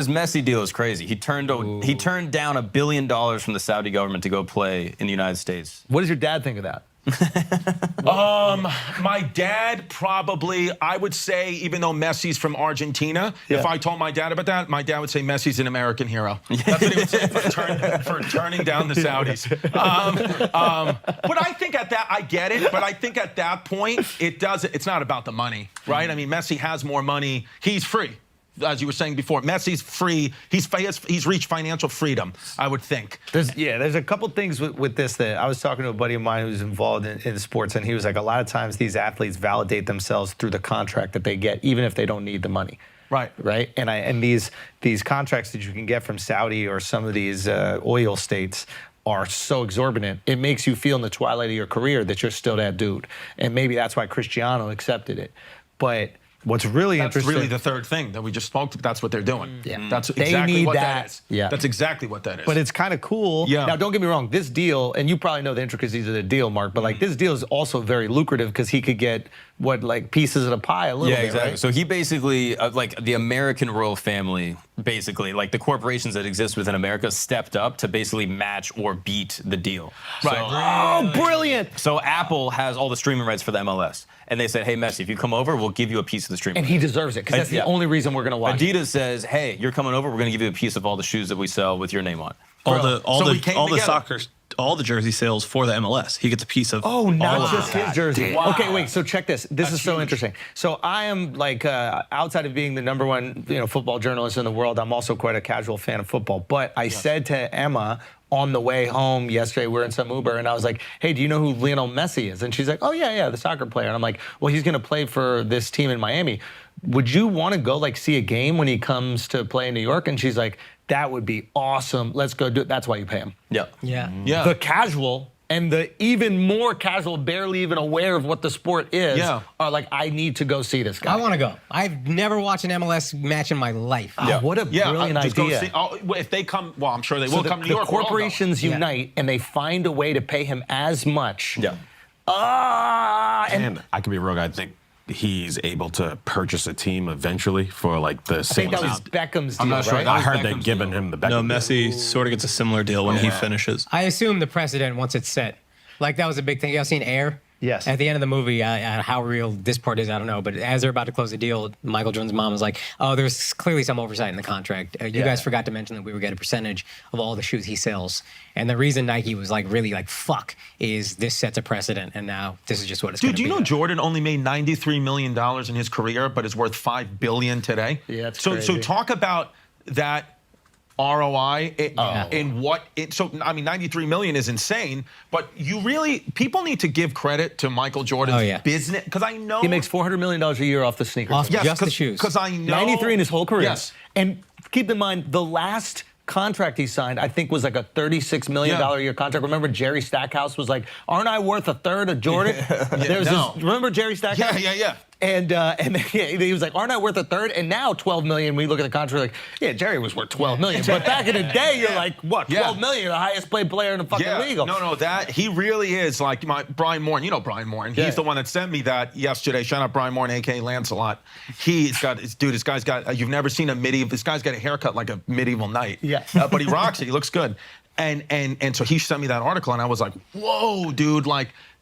His Messi deal is crazy. He turned down $1 billion from the Saudi government to go play in the United States. What does your dad think of that? My dad probably, I would say, even though Messi's from Argentina, if I told my dad about that, my dad would say Messi's an American hero. That's what he would say for turning down the Saudis. But I think at that, I get it, but I think at that point, it's not about the money, right? I mean, Messi has more money. He's free. As you were saying before, Messi's free. He's reached financial freedom, I would think. There's a couple things with this that I was talking to a buddy of mine who's involved in sports, and he was like, a lot of times these athletes validate themselves through the contract that they get, even if they don't need the money. Right. Right. And these contracts that you can get from Saudi or some of these oil states are so exorbitant. It makes you feel in the twilight of your career that you're still that dude. And maybe that's why Cristiano accepted it. But what's really interesting. That's really the third thing that we just spoke to. That's what they're doing. Yeah. That's They exactly need what that. that is. Yeah. That's exactly what that is. But it's kind of cool. Yeah. Now, don't get me wrong. This deal, and you probably know the intricacies of the deal, Mark, but like this deal is also very lucrative because he could get pieces of the pie a little bit, exactly. right? So he basically, like the American royal family, basically, like the corporations that exist within America stepped up to basically match or beat the deal. Right. Oh, brilliant. So Apple has all the streaming rights for the MLS. And they said, hey, Messi, if you come over, we'll give you a piece of the streaming And he deserves it because that's the only reason we're going to watch it. Adidas says, hey, you're coming over, we're going to give you a piece of all the shoes that we sell with your name on. All the jersey sales for the MLS. He gets a piece of. Oh, not just his jersey. Wow. Okay, wait. So check this. This is so interesting. So I am like outside of being the #1 football journalist in the world, I'm also quite a casual fan of football. But I said to Emma on the way home yesterday, we were in some Uber, and I was like, hey, do you know who Lionel Messi is? And she's like, oh, yeah, the soccer player. And I'm like, well, he's going to play for this team in Miami. Would you want to go see a game when he comes to play in New York? And she's like, that would be awesome. Let's go do it. That's why you pay him. Yeah. The casual and the even more casual, barely even aware of what the sport is, are like, I need to go see this guy. I want to go. I've never watched an MLS match in my life. Oh, what a brilliant idea. If they come, well, I'm sure they will come to New York. The corporations unite and they find a way to pay him as much. Yeah. And I could be wrong. I think he's able to purchase a team eventually for the same I think that was amount. Beckham's deal, I'm not sure. right? I heard they've given him the Beckham No, deal. Messi sort of gets a similar deal when he finishes. I assume the precedent, once it's set, that was a big thing. You all seen Air? Yes. At the end of the movie, how real this part is, I don't know. But as they're about to close the deal, Michael Jordan's mom was like, oh, there's clearly some oversight in the contract. You guys forgot to mention that we would get a percentage of all the shoes he sells. And the reason Nike was really fuck is this sets a precedent. And now this is just what it's going to be. Dude, do you know Jordan only made $93 million in his career, but is worth $5 billion today? Yeah, that's so crazy. So talk about that ROI in what it, so I mean 93 million is insane, but people need to give credit to Michael Jordan's business, because I know he makes $400 million a year off the sneakers. Just the shoes. Because I know 93 in his whole career. Yes. And keep in mind, the last contract he signed, I think, was a $36 million a year contract. Remember Jerry Stackhouse was like, aren't I worth a third of Jordan? Remember Jerry Stackhouse? Yeah. And he was like, aren't I worth a third? And now $12 million, we look at the contract like, Jerry was worth $12 million. But back in the day, you're like, what, $12 million? You're the highest paid player in the fucking league. No, that, he really is like Brian Moore. You know Brian Moore. He's the one that sent me that yesterday. Shout out Brian Moore, a.k.a. Lancelot. This guy's got, you've never seen this guy's got a haircut like a medieval knight. Yeah. But he rocks it. He looks good. And so he sent me that article, and I was like, whoa, dude,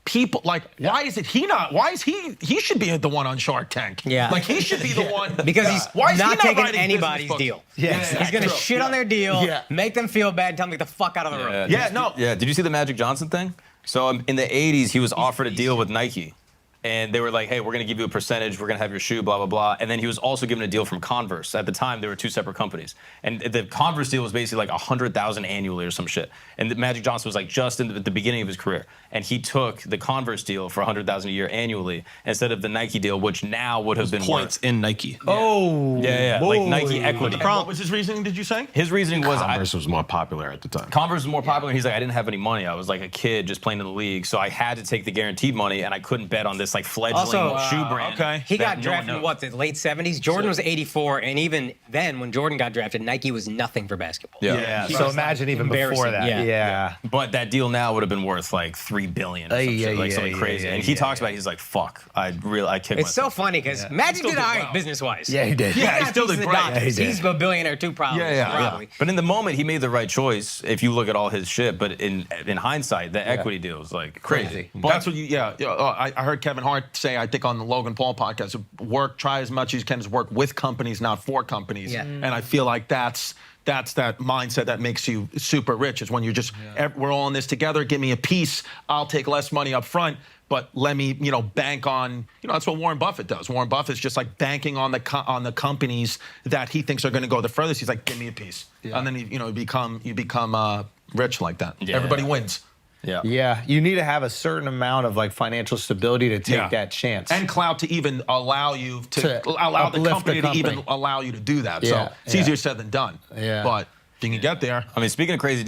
people why is he should be the one on Shark Tank. He should be the one because he's not taking anybody's deal. He's gonna shit on their deal, make them feel bad, and tell them to get the fuck out of the room. Did you see the Magic Johnson thing? So in the 80s, he was offered a deal with Nike. And they were like, hey, we're going to give you a percentage. We're going to have your shoe, blah, blah, blah. And then he was also given a deal from Converse. At the time, there were two separate companies. And the Converse deal was basically $100,000 annually or some shit. And Magic Johnson was just in the beginning of his career. And he took the Converse deal for $100,000 a year annually instead of the Nike deal, which now would have been points in Nike. Yeah, like Nike equity. What was his reasoning, did you say? His reasoning was Converse was more popular at the time. Converse was more popular. He's like, I didn't have any money. I was like a kid just playing in the league. So I had to take the guaranteed money, and I couldn't bet on this this like fledgling Also, shoe brand. okay. He got that no one drafted in knows. what, the late 70s? Jordan was 84, and even then, when Jordan got drafted, Nike was nothing for basketball. Yeah. So imagine even before embarrassing, that. yeah. Yeah. But that deal now would have been worth like $3 billion, or some Yeah, shit, like yeah, something yeah, crazy. yeah, and he yeah, talks yeah. about it, he's like, "Fuck, I kicked It's so myself." funny because Magic Still did did all right well. business-wise. Yeah, he did. Yeah, he still did great. Yeah, he did. He's a billionaire too, probably. Probably. But in the moment, he made the right choice. If you look at all his shit, but in hindsight, the equity deal is like crazy. Crazy. That's what you, I heard Kevin Hart say, I think on the Logan Paul podcast, try as much as you can to work with companies, not for companies. Yeah. And I feel like that's that mindset that makes you super rich, is when you're just, we're all in this together, give me a piece, I'll take less money up front, but let me, bank on, that's what Warren Buffett does. Warren Buffett's just like banking on the companies that he thinks are going to go the furthest. He's like, give me a piece. And then, you become rich like that. Yeah. Everybody wins. Yeah. Yeah, you need to have a certain amount of like financial stability to take that chance. And clout to even allow you to allow the uplift company to even allow you to do that. Yeah, So it's easier said than done. Yeah. But if you can get there. I mean, speaking of crazy